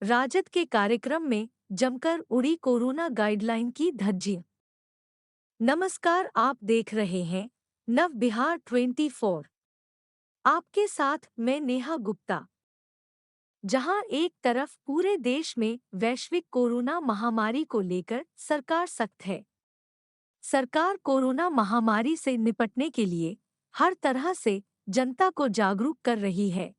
राजद के कार्यक्रम में जमकर उड़ी कोरोना गाइडलाइन की धज्जियां। नमस्कार, आप देख रहे हैं नव बिहार 24। आपके साथ मैं नेहा गुप्ता। जहां एक तरफ पूरे देश में वैश्विक कोरोना महामारी को लेकर सरकार सख्त है। सरकार कोरोना महामारी से निपटने के लिए हर तरह से जनता को जागरूक कर रही है।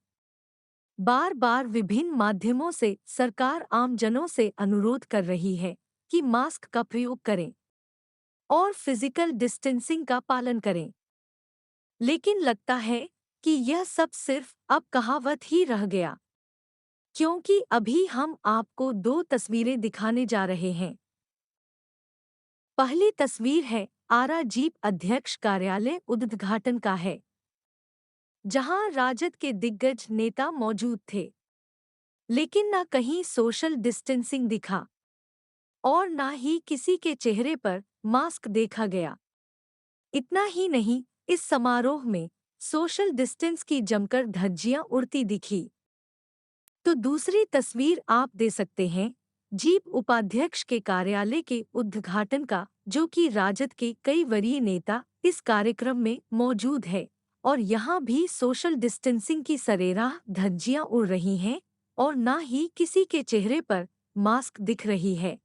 बार बार विभिन्न माध्यमों से सरकार आमजनों से अनुरोध कर रही है कि मास्क का प्रयोग करें और फिजिकल डिस्टेंसिंग का पालन करें। लेकिन लगता है कि यह सब सिर्फ अब कहावत ही रह गया, क्योंकि अभी हम आपको दो तस्वीरें दिखाने जा रहे हैं। पहली तस्वीर है आरा जीप अध्यक्ष कार्यालय उद्घाटन का है, जहां राजद के दिग्गज नेता मौजूद थे, लेकिन न कहीं सोशल डिस्टेंसिंग दिखा और न ही किसी के चेहरे पर मास्क देखा गया। इतना ही नहीं, इस समारोह में सोशल डिस्टेंस की जमकर धज्जियां उड़ती दिखी। तो दूसरी तस्वीर आप दे सकते हैं जीप उपाध्यक्ष के कार्यालय के उद्घाटन का, जो कि राजद के कई वरीय नेता इस कार्यक्रम में मौजूद है और यहाँ भी सोशल डिस्टेंसिंग की सरेराह धज्जियां उड़ रही हैं और न ही किसी के चेहरे पर मास्क दिख रही है।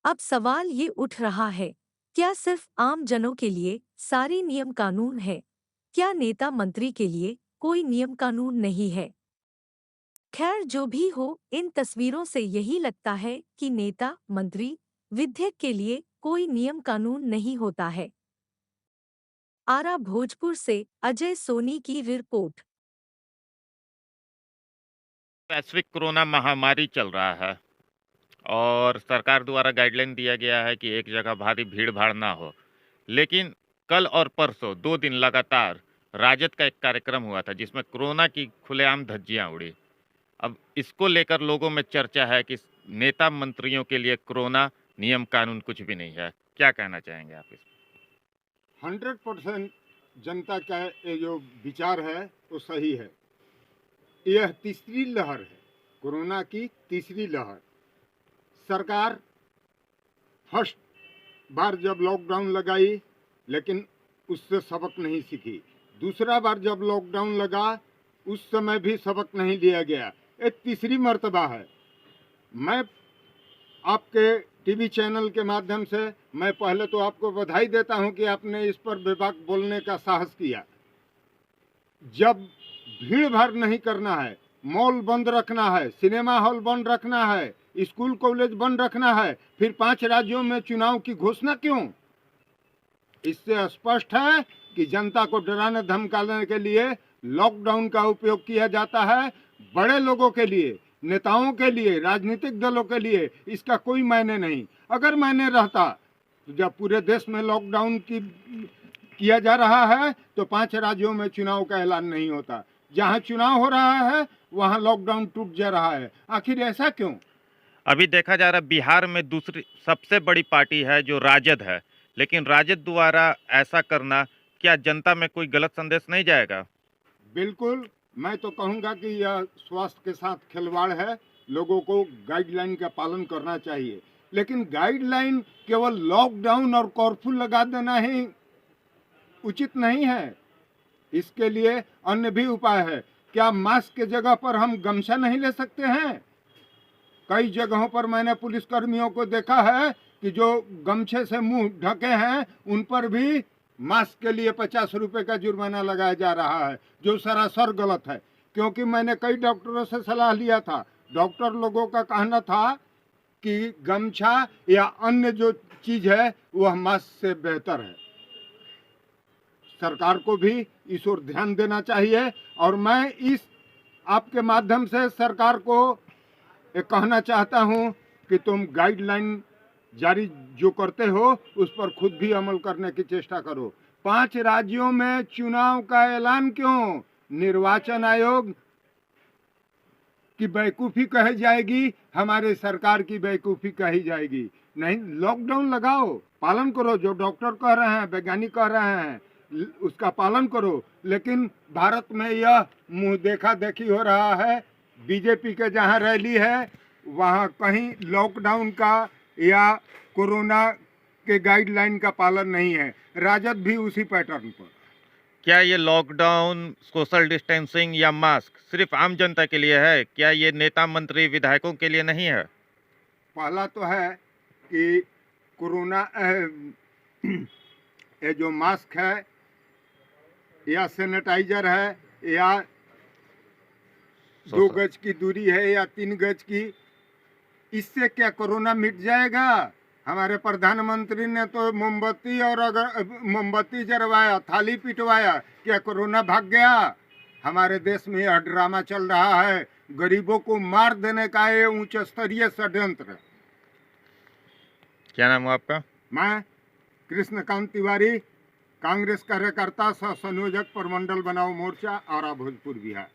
अब सवाल ये उठ रहा है, क्या सिर्फ आम जनों के लिए सारी नियम कानून है? क्या नेता मंत्री के लिए कोई नियम कानून नहीं है? खैर, जो भी हो, इन तस्वीरों से यही लगता है कि नेता मंत्री विधायक के लिए कोई नियम कानून नहीं होता है। आरा भोजपुर से अजय सोनी की रिपोर्ट। वैश्विक कोरोना महामारी चल रहा है और सरकार द्वारा गाइडलाइन दिया गया है कि एक जगह भारी भीड़ भाड़ ना हो। लेकिन कल और परसों 2 दिन लगातार राजद का एक कार्यक्रम हुआ था जिसमें कोरोना की खुलेआम धज्जियां उड़ी। अब इसको लेकर लोगों में चर्चा है कि नेता मंत्रियों के लिए कोरोना नियम कानून कुछ भी नहीं है। क्या कहना चाहेंगे आप इस 100% जनता का ये जो विचार है वो सही है। यह तीसरी लहर है, कोरोना की तीसरी लहर। सरकार फर्स्ट बार जब लॉकडाउन लगाई, लेकिन उससे सबक नहीं सीखी। दूसरा बार जब लॉकडाउन लगा, उस समय भी सबक नहीं लिया गया। ये तीसरी मर्तबा है। मैं आपके टीवी चैनल के माध्यम से मैं पहले तो आपको बधाई देता हूं कि आपने इस पर बेबाक बोलने का साहस किया। जब भीड़ भाड़ नहीं करना है, मॉल बंद रखना है, सिनेमा हॉल बंद रखना है, स्कूल कॉलेज बंद रखना है, फिर 5 राज्यों में चुनाव की घोषणा क्यों? इससे स्पष्ट है कि जनता को डराने धमकाने के लिए लॉकडाउन का उपयोग किया जाता है। बड़े लोगों के लिए, नेताओं के लिए, राजनीतिक दलों के लिए इसका कोई मायने नहीं। अगर मायने रहता तो जब पूरे देश में लॉकडाउन किया जा रहा है तो 5 राज्यों में चुनाव का ऐलान नहीं होता। जहां चुनाव हो रहा है वहां लॉकडाउन टूट जा रहा है। आखिर ऐसा क्यों? अभी देखा जा रहा है बिहार में दूसरी सबसे बड़ी पार्टी है जो राजद है, लेकिन राजद द्वारा ऐसा करना क्या जनता में कोई गलत संदेश नहीं जाएगा? बिल्कुल, मैं तो कहूँगा कि यह स्वास्थ्य के साथ खिलवाड़ है। लोगों को गाइडलाइन का पालन करना चाहिए, लेकिन गाइडलाइन केवल लॉकडाउन और कर्फ्यू लगा देना ही उचित नहीं है। इसके लिए अन्य भी उपाय है। क्या मास्क के जगह पर हम गमछा नहीं ले सकते हैं? कई जगहों पर मैंने पुलिसकर्मियों को देखा है कि जो गमछे से मुंह ढके हैं उन पर भी मास्क के लिए 50 रुपए का जुर्माना लगाया जा रहा है, जो सरासर गलत है। क्योंकि मैंने कई डॉक्टरों से सलाह लिया था, डॉक्टर लोगों का कहना था कि गमछा या अन्य जो चीज है वह मास्क से बेहतर है। सरकार को भी इस ओर ध्यान देना चाहिए और मैं इस आपके माध्यम से सरकार को ये कहना चाहता हूं कि तुम गाइडलाइन जारी जो करते हो उस पर खुद भी अमल करने की चेष्टा करो। 5 राज्यों में चुनाव का ऐलान क्यों? निर्वाचन आयोग की बेवकूफ़ी कही जाएगी, हमारे सरकार की बेवकूफ़ी कही जाएगी। नहीं, लॉकडाउन लगाओ, पालन करो। जो डॉक्टर कह रहे हैं, वैज्ञानिक कह रहे हैं, उसका पालन करो। लेकिन भारत में यह मुंह देखा देखी हो रहा है बीजेपी के जहाँ रैली है वहाँ कहीं लॉकडाउन का या कोरोना के गाइडलाइन का पालन नहीं है। राजद भी उसी पैटर्न पर। क्या ये लॉकडाउन, सोशल डिस्टेंसिंग या मास्क सिर्फ आम जनता के लिए है? क्या ये नेता, मंत्री, विधायकों के लिए नहीं है? पहला तो है कि कोरोना ये जो मास्क है या सैनिटाइजर है या 2 गज की दूरी है या 3 गज की, इससे क्या कोरोना मिट जाएगा? हमारे प्रधानमंत्री ने तो मोमबत्ती और अगर मोमबत्ती जलवाया, थाली पिटवाया, क्या कोरोना भाग गया? हमारे देश में यह ड्रामा चल रहा है, गरीबों को मार देने का ये उच्च स्तरीय षड्यंत्र। क्या नाम है आपका? मैं कृष्णकांत तिवारी, कांग्रेस कार्यकर्ता सह संयोजक प्रमंडल बनाओ मोर्चा, और भोजपुर बिहार।